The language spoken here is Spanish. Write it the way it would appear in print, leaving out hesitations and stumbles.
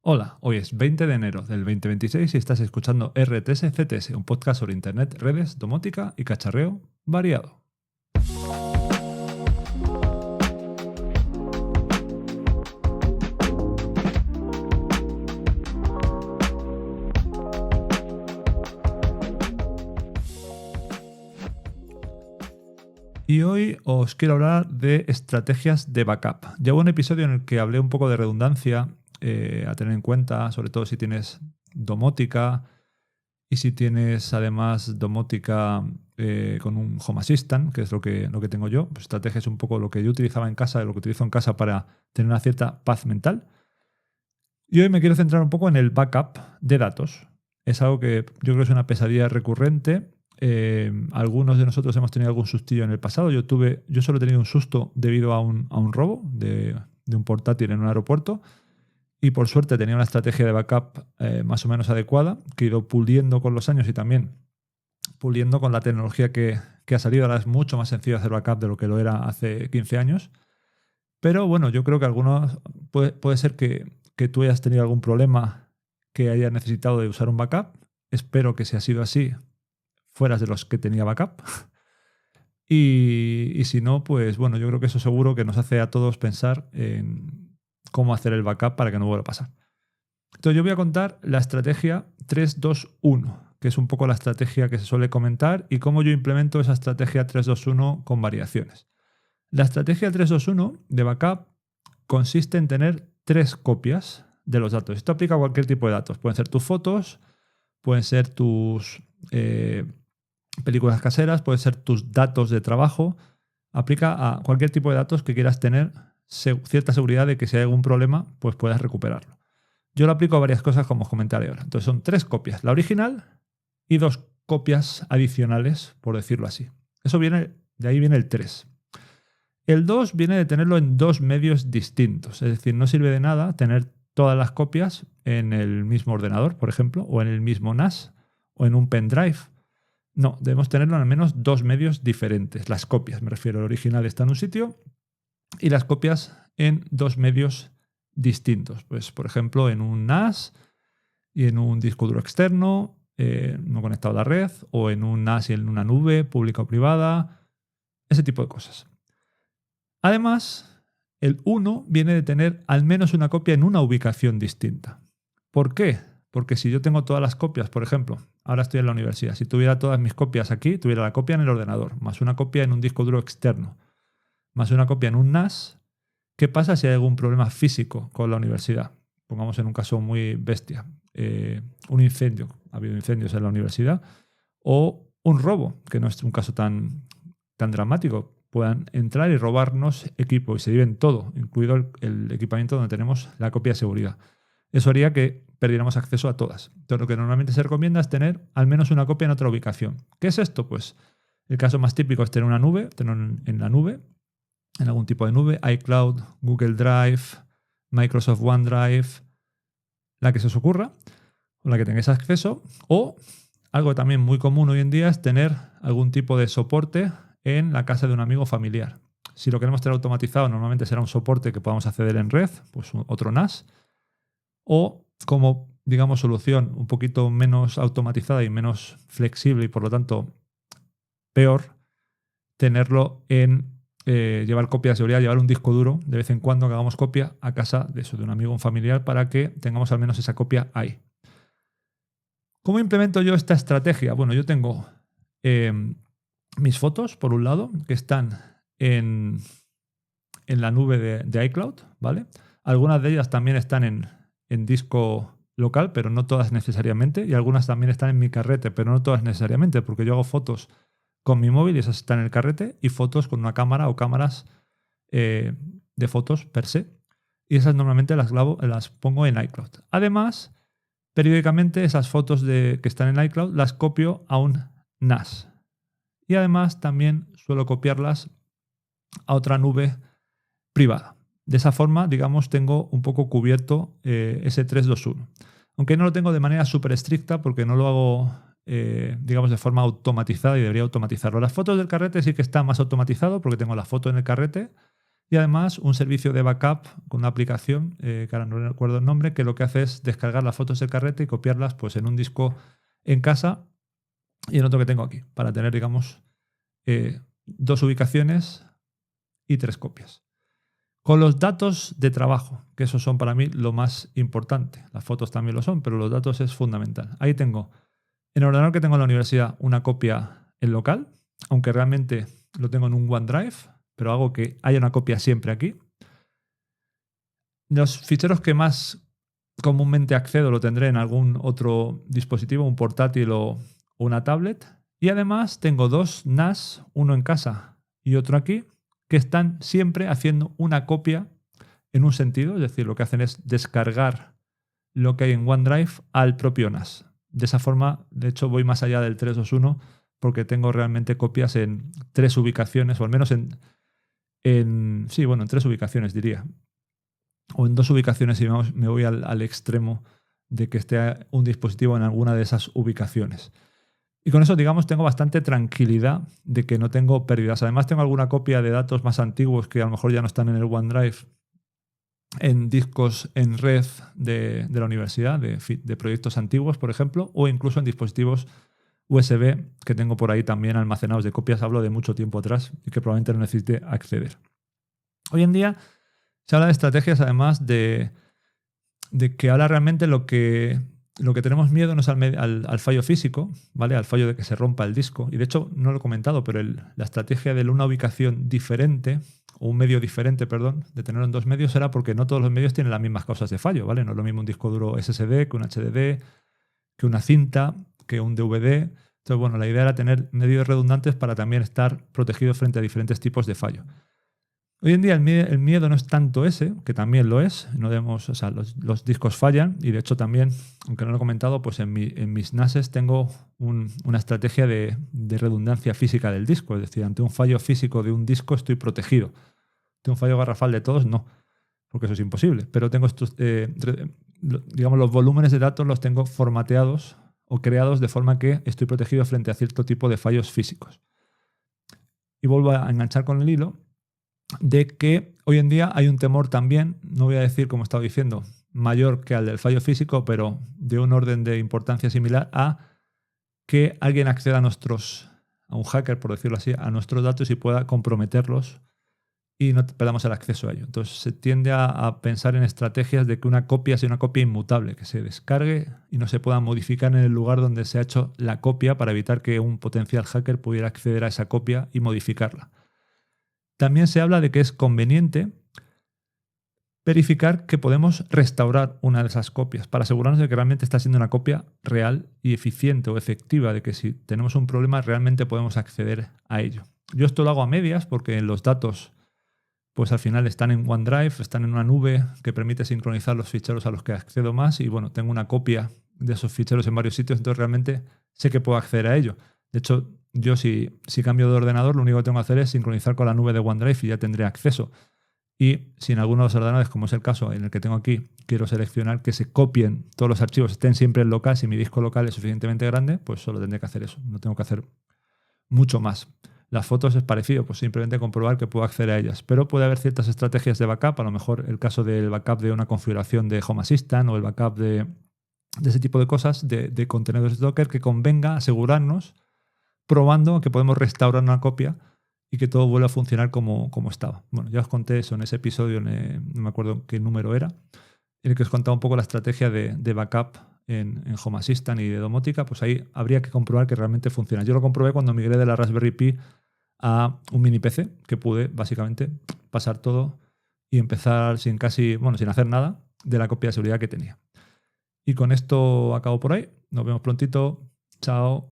Hola, hoy es 20 de enero del 2026 y estás escuchando RTS CTS, un podcast sobre Internet, redes, domótica y cacharreo variado. Y hoy os quiero hablar de estrategias de backup. Ya hubo un episodio en el que hablé un poco de redundancia a tener en cuenta, sobre todo si tienes domótica y si tienes además domótica con un Home Assistant, que es lo que tengo yo. Pues estrategia es un poco lo que yo utilizaba en casa, lo que utilizo en casa para tener una cierta paz mental. Y hoy me quiero centrar un poco en el backup de datos. Es algo que yo creo que es una pesadilla recurrente. Algunos de nosotros hemos tenido algún sustillo en el pasado. Yo solo he tenido un susto debido a un robo de un portátil en un aeropuerto. Y por suerte tenía una estrategia de backup más o menos adecuada, que he ido puliendo con los años y también puliendo con la tecnología que ha salido. Ahora es mucho más sencillo hacer backup de lo que lo era hace 15 años. Pero bueno, yo creo que algunos puede ser que tú hayas tenido algún problema que hayas necesitado de usar un backup. Espero que si ha sido así, fueras de los que tenía backup. Y si no, pues bueno, yo creo que eso seguro que nos hace a todos pensar en cómo hacer el backup para que no vuelva a pasar. Entonces yo voy a contar la estrategia 3-2-1, que es un poco la estrategia que se suele comentar y cómo yo implemento esa estrategia 3-2-1 con variaciones. La estrategia 3-2-1 de backup consiste en tener 3 copias de los datos. Esto aplica a cualquier tipo de datos. Pueden ser tus fotos, pueden ser tus películas caseras, pueden ser tus datos de trabajo. Aplica a cualquier tipo de datos que quieras tener cierta seguridad de que si hay algún problema, pues puedas recuperarlo. Yo lo aplico a varias cosas como os comentaré ahora. Entonces son 3 copias, la original y 2 copias adicionales, por decirlo así. De ahí viene el 3. El 2 viene de tenerlo en 2 medios distintos, es decir, no sirve de nada tener todas las copias en el mismo ordenador, por ejemplo, o en el mismo NAS, o en un pendrive. No, debemos tenerlo en al menos 2 medios diferentes. Las copias, me refiero, el original está en un sitio y las copias en 2 medios distintos. Pues, por ejemplo, en un NAS y en un disco duro externo, no conectado a la red, o en un NAS y en una nube pública o privada, ese tipo de cosas. Además, el 1 viene de tener al menos una copia en una ubicación distinta. ¿Por qué? Porque si yo tengo todas las copias, por ejemplo, ahora estoy en la universidad, si tuviera todas mis copias aquí, tuviera la copia en el ordenador, más una copia en un disco duro externo, más una copia en un NAS, ¿qué pasa si hay algún problema físico con la universidad? Pongamos en un caso muy bestia, un incendio, ha habido incendios en la universidad, o un robo, que no es un caso tan dramático. Puedan entrar y robarnos equipo y se lleven todo, incluido el equipamiento donde tenemos la copia de seguridad. Eso haría que perdiéramos acceso a todas. Entonces, lo que normalmente se recomienda es tener al menos una copia en otra ubicación. ¿Qué es esto? Pues el caso más típico es tener una nube, tener en la nube, en algún tipo de nube, iCloud, Google Drive, Microsoft OneDrive, la que se os ocurra, con la que tengáis acceso, o algo también muy común hoy en día es tener algún tipo de soporte en la casa de un amigo familiar. Si lo queremos tener automatizado, normalmente será un soporte que podamos acceder en red, pues otro NAS, o como, digamos, solución un poquito menos automatizada y menos flexible y por lo tanto peor, tenerlo en llevar copia de seguridad, llevar un disco duro de vez en cuando que hagamos copia a casa de un amigo o un familiar para que tengamos al menos esa copia ahí. ¿Cómo implemento yo esta estrategia? Bueno, yo tengo mis fotos, por un lado, que están en la nube de iCloud, ¿vale? Algunas de ellas también están en disco local, pero no todas necesariamente, y algunas también están en mi carrete, pero no todas necesariamente, porque yo hago fotos con mi móvil y esas están en el carrete, y fotos con una cámara o cámaras de fotos per se, y esas normalmente las pongo en iCloud. Además, periódicamente esas fotos que están en iCloud las copio a un NAS. Y además también suelo copiarlas a otra nube privada. De esa forma, digamos, tengo un poco cubierto ese 3-2-1. Aunque no lo tengo de manera súper estricta porque no lo hago, digamos, de forma automatizada y debería automatizarlo. Las fotos del carrete sí que está más automatizado porque tengo la foto en el carrete Y además un servicio de backup con una aplicación, que ahora no recuerdo el nombre, que lo que hace es descargar las fotos del carrete y copiarlas pues, en un disco en casa y en otro que tengo aquí, para tener, digamos, 2 ubicaciones y 3 copias. Con los datos de trabajo, que esos son para mí lo más importante. Las fotos también lo son, pero los datos es fundamental. Ahí tengo, en el ordenador que tengo en la universidad, una copia en local, aunque realmente lo tengo en un OneDrive, pero hago que haya una copia siempre aquí. Los ficheros que más comúnmente accedo lo tendré en algún otro dispositivo, un portátil o una tablet. Y además tengo 2 NAS, uno en casa y otro aquí, que están siempre haciendo una copia en un sentido, es decir, lo que hacen es descargar lo que hay en OneDrive al propio NAS. De esa forma, de hecho, voy más allá del 321 porque tengo realmente copias en 3 ubicaciones, o al menos en 3 ubicaciones diría. O en 2 ubicaciones si me voy al extremo de que esté un dispositivo en alguna de esas ubicaciones. Y con eso, digamos, tengo bastante tranquilidad de que no tengo pérdidas. Además, tengo alguna copia de datos más antiguos que a lo mejor ya no están en el OneDrive, en discos en red de la universidad, de proyectos antiguos, por ejemplo, o incluso en dispositivos USB que tengo por ahí también almacenados de copias. Hablo de mucho tiempo atrás y que probablemente no necesite acceder. Hoy en día se habla de estrategias, además, de que ahora realmente lo que tenemos miedo no es al fallo físico, ¿vale? Al fallo de que se rompa el disco. Y de hecho, no lo he comentado, pero la estrategia de una ubicación diferente, o un medio diferente, perdón, de tenerlo en 2 medios, era porque no todos los medios tienen las mismas causas de fallo, ¿vale? No es lo mismo un disco duro SSD que un HDD, que una cinta, que un DVD. Entonces, bueno, la idea era tener medios redundantes para también estar protegidos frente a diferentes tipos de fallo. Hoy en día el miedo no es tanto ese, que también lo es. No debemos, o sea, los discos fallan y de hecho también, aunque no lo he comentado, pues en mis NASes tengo una estrategia de redundancia física del disco. Es decir, ante un fallo físico de un disco estoy protegido. Ante un fallo garrafal de todos, no, porque eso es imposible. Pero tengo estos, digamos, los volúmenes de datos los tengo formateados o creados de forma que estoy protegido frente a cierto tipo de fallos físicos. Y vuelvo a enganchar con el hilo de que hoy en día hay un temor también, no voy a decir, como he estado diciendo, mayor que al del fallo físico, pero de un orden de importancia similar a que alguien acceda a un hacker, por decirlo así, a nuestros datos y pueda comprometerlos y no perdamos el acceso a ello. Entonces se tiende a pensar en estrategias de que una copia sea una copia inmutable, que se descargue y no se pueda modificar en el lugar donde se ha hecho la copia para evitar que un potencial hacker pudiera acceder a esa copia y modificarla. También se habla de que es conveniente verificar que podemos restaurar una de esas copias para asegurarnos de que realmente está siendo una copia real y eficiente o efectiva, de que si tenemos un problema realmente podemos acceder a ello. Yo esto lo hago a medias porque los datos pues al final están en OneDrive, están en una nube que permite sincronizar los ficheros a los que accedo más y bueno, tengo una copia de esos ficheros en varios sitios, entonces realmente sé que puedo acceder a ello. De hecho, yo si cambio de ordenador, lo único que tengo que hacer es sincronizar con la nube de OneDrive y ya tendré acceso. Y si en alguno de los ordenadores, como es el caso en el que tengo aquí, quiero seleccionar que se copien todos los archivos, estén siempre en local, si mi disco local es suficientemente grande, pues solo tendré que hacer eso. No tengo que hacer mucho más. Las fotos es parecido, pues simplemente comprobar que puedo acceder a ellas. Pero puede haber ciertas estrategias de backup, a lo mejor el caso del backup de una configuración de Home Assistant o el backup de ese tipo de cosas, de contenedores Docker, que convenga asegurarnos probando que podemos restaurar una copia y que todo vuelva a funcionar como estaba. Bueno, ya os conté eso en ese episodio, no me acuerdo qué número era, en el que os contaba un poco la estrategia de backup en Home Assistant y de domótica. Pues ahí habría que comprobar que realmente funciona. Yo lo comprobé cuando migré de la Raspberry Pi a un mini PC, que pude básicamente pasar todo y empezar sin hacer nada de la copia de seguridad que tenía. Y con esto acabo por ahí. Nos vemos prontito. Chao.